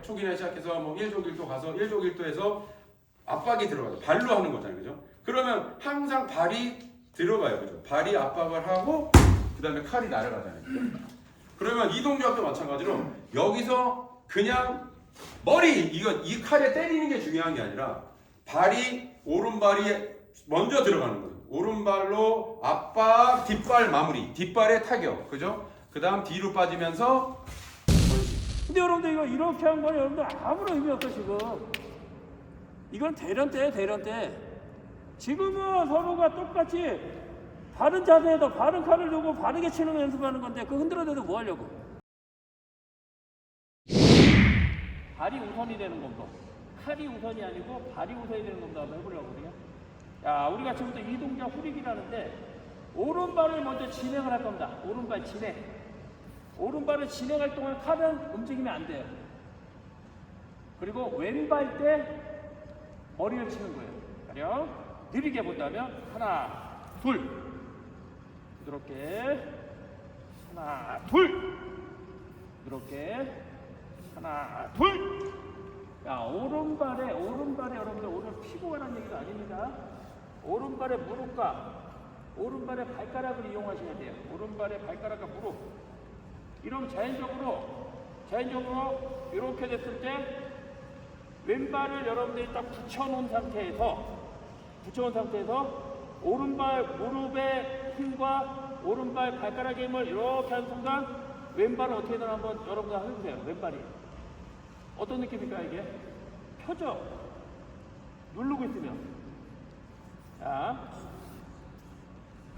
촉이나 시작해서 뭐 1족 1도 가서 1족 1도에서 압박이 들어가죠. 발로 하는 거잖아요. 그죠? 그러면 항상 발이 들어가요. 그죠? 발이 압박을 하고 그 다음에 칼이 날아가잖아요. 그러면 이 동작도 마찬가지로 여기서 그냥 이 칼에 때리는 게 중요한 게 아니라 오른발이 먼저 들어가는 거예요. 오른발로 압박, 뒷발 마무리, 뒷발의 타격, 그죠? 그 다음 뒤로 빠지면서 근데 여러분들 이거 이렇게 한 건 여러분들 아무런 의미 없어 지금. 이건 대련 때예요, 대련 때. 지금은 서로가 똑같이 바른 자세에서 바른 칼을 두고 바르게 치는 거 연습하는 건데 그 흔들어대도 뭐 하려고? 발이 우선이 되는 겁니다. 칼이 우선이 아니고 발이 우선이 되는 겁니다. 한번 해보려고 그래요. 야, 우리가 지금부터 이 동작 후리기라는데 오른발을 먼저 진행을 할 겁니다. 오른발 진행. 오른발을 진행할 동안 칼은 움직이면 안 돼요. 그리고 왼발 때 머리를 치는 거예요. 가령 느리게 본다면 하나, 둘. 부드럽게 하나, 둘. 부드럽게 하나, 둘. 야, 오른발에 여러분들 오늘 피고 가라는 얘기가 아닙니다. 오른발의 무릎과 오른발의 발가락을 이용하셔야 돼요. 오른발의 발가락과 무릎. 이러면 자연적으로 이렇게 됐을 때 왼발을 여러분들이 딱 붙여놓은 상태에서 오른발 무릎의 힘과 오른발 발가락의 힘을 이렇게 하는 순간 왼발은 어떻게 되나 한번 여러분들 해보세요. 왼발이 어떤 느낌일까요? 이게 펴져 누르고 있으면 자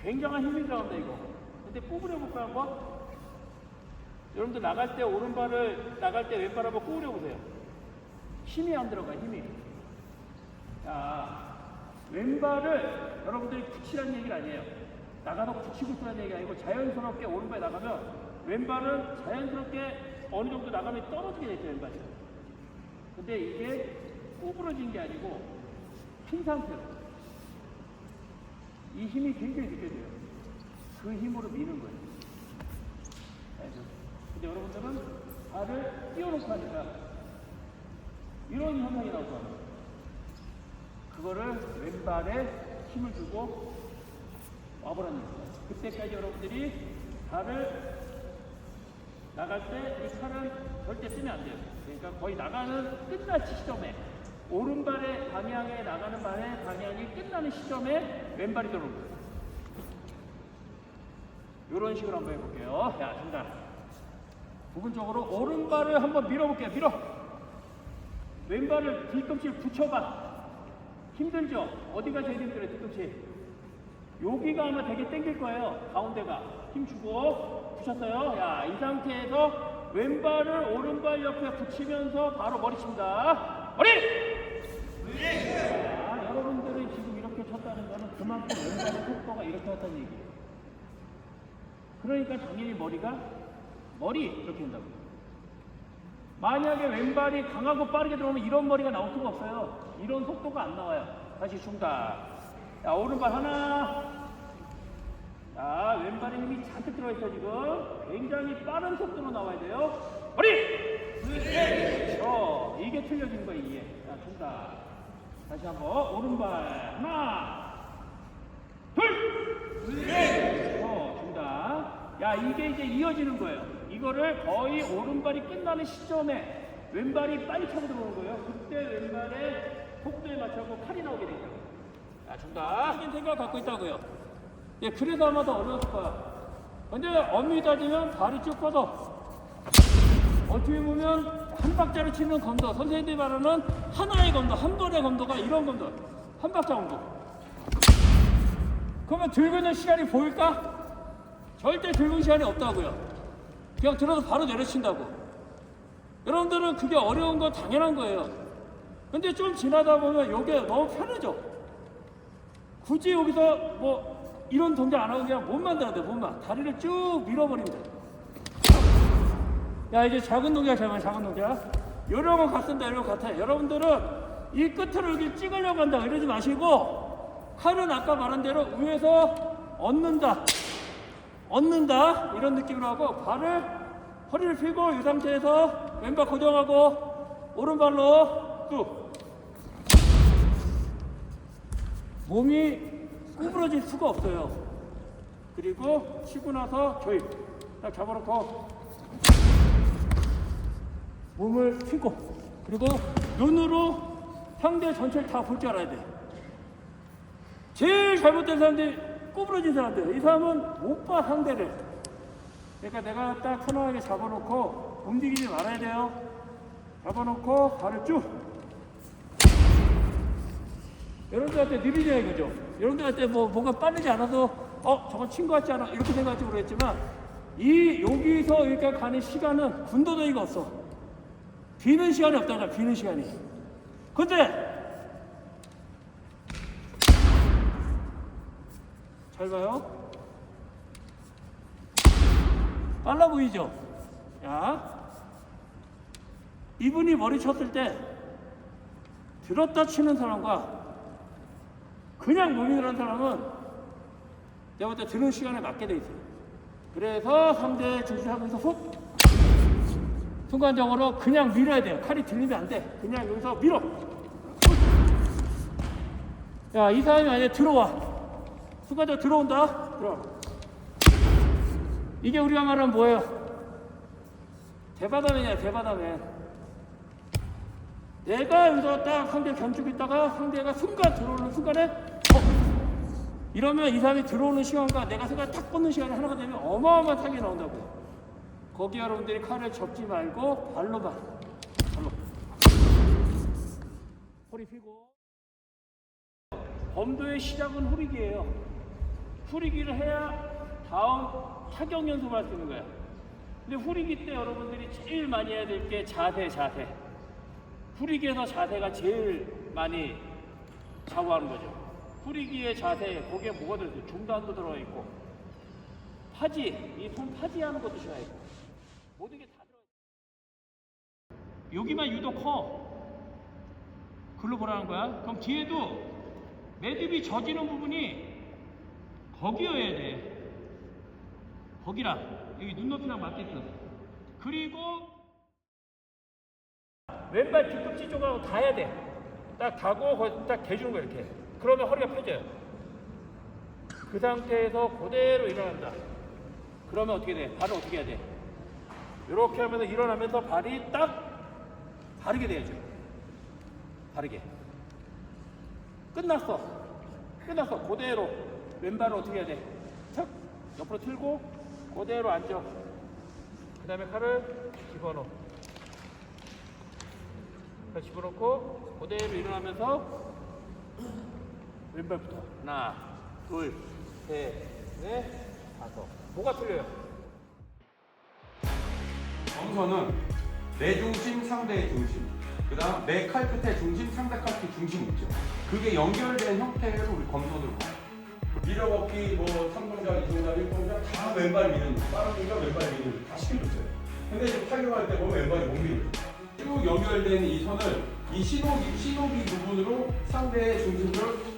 굉장한 힘이 들어간다 이거. 근데 구부려 볼까요 한번? 여러분들 나갈 때 왼발 한번 구부려 보세요. 힘이 안 들어가 힘이. 자 왼발을 여러분들이 붙이라는 얘기가 아니에요. 나가서 붙이고 있다는 얘기가 아니고 자연스럽게 오른발에 나가면 왼발은 자연스럽게 어느 정도 나가면 떨어지게 돼 있어요 왼발이. 근데 이게 구부러진 게 아니고 핀 상태로 이 힘이 굉장히 느껴져요. 그 힘으로 미는 거예요. 근데 여러분들은 발을 띄워놓고 하니까 이런 현상이 나올 거예요. 그거를 왼발에 힘을 주고 와보라는 거예요. 그때까지 여러분들이 발을 나갈 때 이 칼은 절대 쓰면 안 돼요. 그러니까 거의 나가는 끝날 시점에 오른발의 방향에 나가는 발의 방향이 끝나는 시점에 왼발이 들어오는 거예요. 이런 식으로 한번 해볼게요. 자, 정답. 부분적으로 오른발을 한번 밀어볼게요. 밀어. 왼발을 뒤꿈치를 붙여봐. 힘들죠? 어디가 제일 힘들어요? 뒤꿈치. 여기가 아마 되게 당길 거예요. 가운데가. 힘 주고 붙였어요. 야, 이 상태에서 왼발을 오른발 옆에 붙이면서 바로 머리 칩니다. 머리! 자, 여러분들이 지금 이렇게 쳤다는 거는 그만큼 왼발의 속도가 이렇게 왔다는 얘기예요. 그러니까 당연히 머리 이렇게 된다고. 만약에 왼발이 강하고 빠르게 들어오면 이런 머리가 나올 수가 없어요. 이런 속도가 안 나와요. 다시 중단. 자, 오른발 하나. 자, 왼발에 힘이 잔뜩 들어있어 지금. 굉장히 빠른 속도로 나와야 돼요. 머리! 그렇죠. 이게 틀려진 거예요 이게. 자, 중단. 다시 한번 오른발 하나. 둘! 그렇죠. 중단. 야, 이게 이제 이어지는 거예요. 이거를 거의 오른발이 끝나는 시점에 왼발이 빨리 차고 들어오는 거예요. 그때 왼발의 속도에 맞춰서 칼이 나오게 되죠. 자, 중단. 이런 생각 갖고 있다고요. 예, 그래서 아마 더 어려웠을 거야. 근데 엄밀히 따지면 발이 쭉 뻗어. 어떻게 보면 한 박자를 치는 검도, 선생님들이 말하는 하나의 검도, 한 번의 검도가 이런 검도. 한 박자 검도. 그러면 들고 있는 시간이 보일까? 절대 들고 있는 시간이 없다고요. 그냥 들어서 바로 내려친다고. 여러분들은 그게 어려운 건 당연한 거예요. 근데 좀 지나다 보면 이게 너무 편해져. 굳이 여기서 뭐 이런 동작 안 하고 그냥 몸만 들어야 돼. 몸만. 다리를 쭉 밀어버립니다. 야, 이제 작은 동작 작은 동작. 이런 거 같습니다. 이런 거 같아요. 여러분들은 이 끝을 여기 찍으려고 한다 이러지 마시고 칼은 아까 말한 대로 위에서 얻는다 이런 느낌으로 하고 발을 허리를 펴고 이 상태에서 왼발 고정하고 오른발로 뚝. 몸이 구부러질 수가 없어요. 그리고 치고 나서 조입. 딱 잡아놓고 몸을 펴고 그리고 눈으로 상대 전체를 다 볼 줄 알아야 돼. 제일 잘못된 사람들이 구부러진 사람들. 이 사람은 못 봐 상대를. 그러니까 내가 딱 편안하게 잡아놓고 움직이지 말아야 돼요. 잡아놓고 발을 쭉. 여러분들 할 때 느리냐 이거죠. 여러분들 할 때 뭐 뭔가 빠르지 않아서 저건 친 것 같지 않아 이렇게 생각할지 모르겠지만 여기서 여기까지 가는 시간은 군더더기가 없어. 비는 시간이 없다니까. 비는 시간이. 근데 잘 봐요. 빨라 보이죠? 야, 이분이 머리 쳤을 때 들었다 치는 사람과 그냥 무빙을 한 사람은 내가 볼 때 드는 시간에 맞게 돼 있어요. 그래서 상대 중심하면서 훅 순간적으로 그냥 밀어야 돼요. 칼이 들리면 안 돼. 그냥 여기서 밀어. 야, 이 사람이 만약에 들어와. 순간적으로 들어온다. 들어와. 이게 우리가 말하는 뭐예요? 대바다맨이야, 대바다맨. 내가 여기서 딱 상대 견주고 있다가 상대가 순간 들어오는 순간에 이러면 이 사람이 들어오는 시간과 내가 순간 딱 뻗는 시간이 하나가 되면 어마어마한 차이가 나온다고요. 거기 여러분들이 칼을 접지 말고 발로만. 발로. 허리 펴고. 범도의 시작은 후리기예요. 후리기를 해야 다음 타격 연습을 할 수 있는 거야. 근데 후리기 때 여러분들이 제일 많이 해야 될 게 자세. 후리기에서 자세가 제일 많이 좌우하는 거죠. 후리기의 자세, 거기에 뭐가 들어있어요? 중단도 들어있고, 파지, 이 손 파지하는 것도 좋아있고, 모든 게 다 들어있어요. 여기만 유독 커. 글로 보라는 거야. 그럼 뒤에도 매듭이 젖이는 부분이 거기여야 돼. 거기랑 여기 눈높이랑 맞게끔. 그리고 왼발 뒤꿈치 쪽하고 닿아야 돼. 딱 닿고 거기 딱 대주는 거야 이렇게. 그러면 허리가 펴져요. 그 상태에서 그대로 일어난다. 그러면 어떻게 돼? 발은 어떻게 해야 돼? 이렇게 하면서 일어나면서 발이 딱 바르게 돼야죠. 바르게. 끝났어. 그대로 왼발은 어떻게 해야 돼? 척 옆으로 틀고 그대로 앉아. 그 다음에 칼을 집어넣어. 칼 집어넣고 그대로 일어나면서 왼발부터 하나, 둘, 셋, 넷, 다섯. 뭐가 틀려요? 정선은 내 중심, 상대의 중심, 그 다음 내 칼 끝에 중심, 상대 칼 끝에 중심 있죠. 그게 연결된 형태로 우리 검선으로 봐요. 밀어먹기, 뭐 3동작, 2동작, 1동작 다 왼발 미는, 빠르니까 왼발 미는 다 시켜줬어요. 근데 지금 타격할 때 보면 왼발이 못 밀어요. 쭉 연결된 이 선을 이 신호기 부분으로 상대의 중심을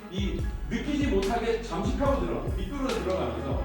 느끼지 못하게 잠식하고 미끄러 들어가면서